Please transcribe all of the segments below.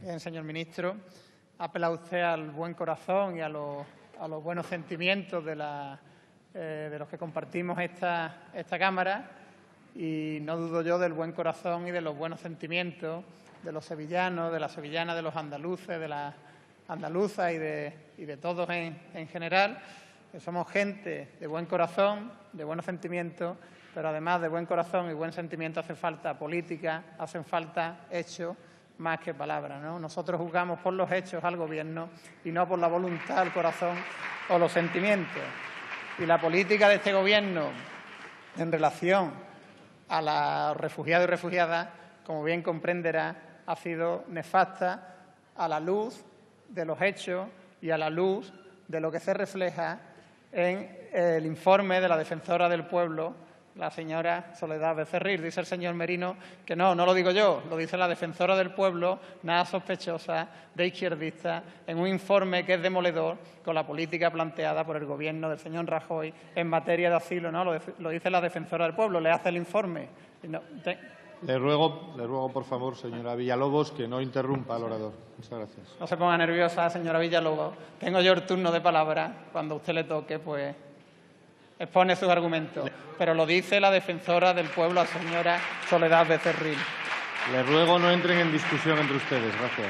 Bien, señor ministro, ha apelado usted al buen corazón y a los buenos sentimientos de los que compartimos esta Cámara, y no dudo yo del buen corazón y de los buenos sentimientos de los sevillanos, de las sevillanas, de los andaluces, de las andaluzas y de todos en general, que somos gente de buen corazón, de buenos sentimientos, pero además de buen corazón y buen sentimiento hace falta política, hacen falta hechos más que palabras, ¿no? Nosotros juzgamos por los hechos al Gobierno y no por la voluntad, el corazón o los sentimientos. Y la política de este Gobierno en relación a los refugiados y refugiadas, como bien comprenderá, ha sido nefasta a la luz de los hechos y a la luz de lo que se refleja en el informe de la defensora del pueblo, la señora Soledad Becerril. Dice el señor Merino que no lo digo yo, lo dice la defensora del pueblo, nada sospechosa, de izquierdista, en un informe que es demoledor con la política planteada por el Gobierno del señor Rajoy en materia de asilo. No, lo dice la defensora del pueblo, le hace el informe. Le ruego, por favor, señora Villalobos, que no interrumpa al orador. Muchas gracias. No se ponga nerviosa, señora Villalobos. Tengo yo el turno de palabra. Cuando a usted le toque, pues expone sus argumentos. Pero lo dice la defensora del pueblo, la señora Soledad Becerril. Le ruego no entren en discusión entre ustedes. Gracias.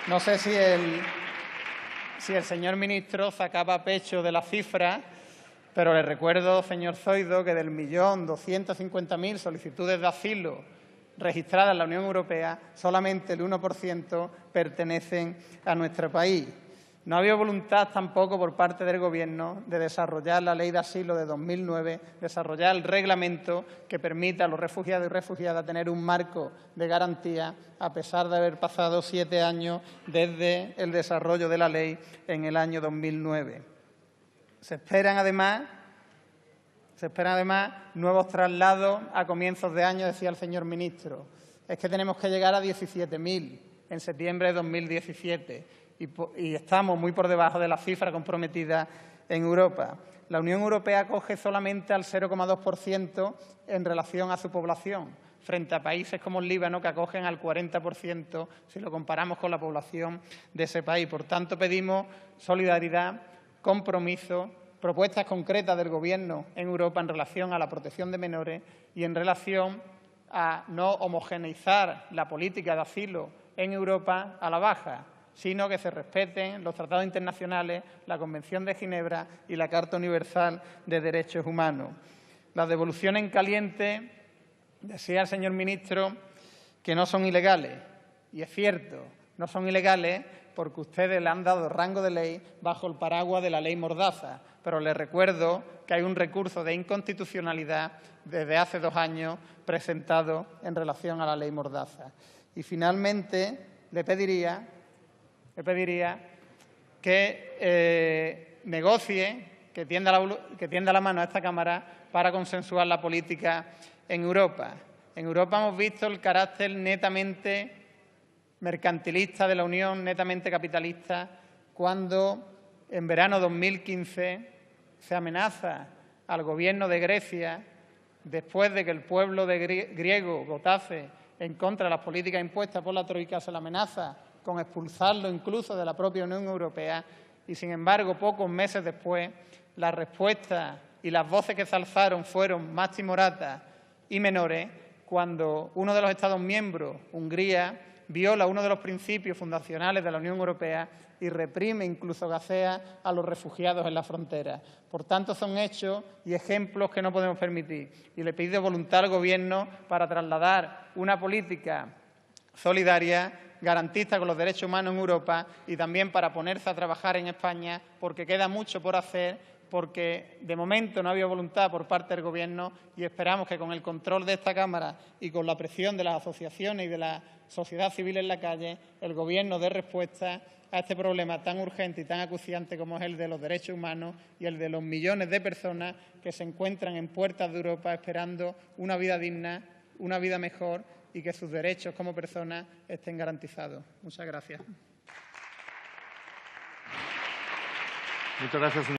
No sé si el señor ministro sacaba pecho de la cifra, pero le recuerdo, señor Zoido, que del 1.250.000 solicitudes de asilo registradas en la Unión Europea, solamente el 1% pertenecen a nuestro país. No ha habido voluntad tampoco por parte del Gobierno de desarrollar la Ley de Asilo de 2009, desarrollar el reglamento que permita a los refugiados y refugiadas tener un marco de garantía, a pesar de haber pasado 7 años desde el desarrollo de la ley en el año 2009. Se esperan además nuevos traslados a comienzos de año, decía el señor ministro. Es que tenemos que llegar a 17.000 en septiembre de 2017 y estamos muy por debajo de la cifra comprometida en Europa. La Unión Europea acoge solamente al 0,2% en relación a su población, frente a países como el Líbano, que acogen al 40% si lo comparamos con la población de ese país. Por tanto, pedimos solidaridad, compromiso, propuestas concretas del Gobierno en Europa en relación a la protección de menores y en relación a no homogeneizar la política de asilo en Europa a la baja, sino que se respeten los tratados internacionales, la Convención de Ginebra y la Carta Universal de Derechos Humanos. Las devoluciones en caliente, decía el señor ministro, que no son ilegales. Y es cierto, no son ilegales porque ustedes le han dado rango de ley bajo el paraguas de la ley Mordaza. Pero les recuerdo que hay un recurso de inconstitucionalidad desde hace 2 años presentado en relación a la ley Mordaza. Y finalmente le pediría que negocie, que tienda la mano a esta Cámara para consensuar la política en Europa. En Europa hemos visto el carácter netamente mercantilista de la Unión, netamente capitalista, cuando en verano de 2015 se amenaza al Gobierno de Grecia, después de que el pueblo griego votase en contra de las políticas impuestas por la Troika, se le amenaza con expulsarlo incluso de la propia Unión Europea, y sin embargo, pocos meses después, la respuesta y las voces que se alzaron fueron más timoratas y menores cuando uno de los Estados miembros, Hungría, viola uno de los principios fundacionales de la Unión Europea y reprime, incluso gasea, a los refugiados en la frontera. Por tanto, son hechos y ejemplos que no podemos permitir. Y le pido voluntad al Gobierno para trasladar una política solidaria, garantista con los derechos humanos en Europa y también para ponerse a trabajar en España, porque queda mucho por hacer, porque de momento no había voluntad por parte del Gobierno y esperamos que con el control de esta Cámara y con la presión de las asociaciones y de la sociedad civil en la calle, el Gobierno dé respuesta a este problema tan urgente y tan acuciante como es el de los derechos humanos y el de los millones de personas que se encuentran en puertas de Europa esperando una vida digna, una vida mejor y que sus derechos como personas estén garantizados. Muchas gracias. Muchas gracias, señor.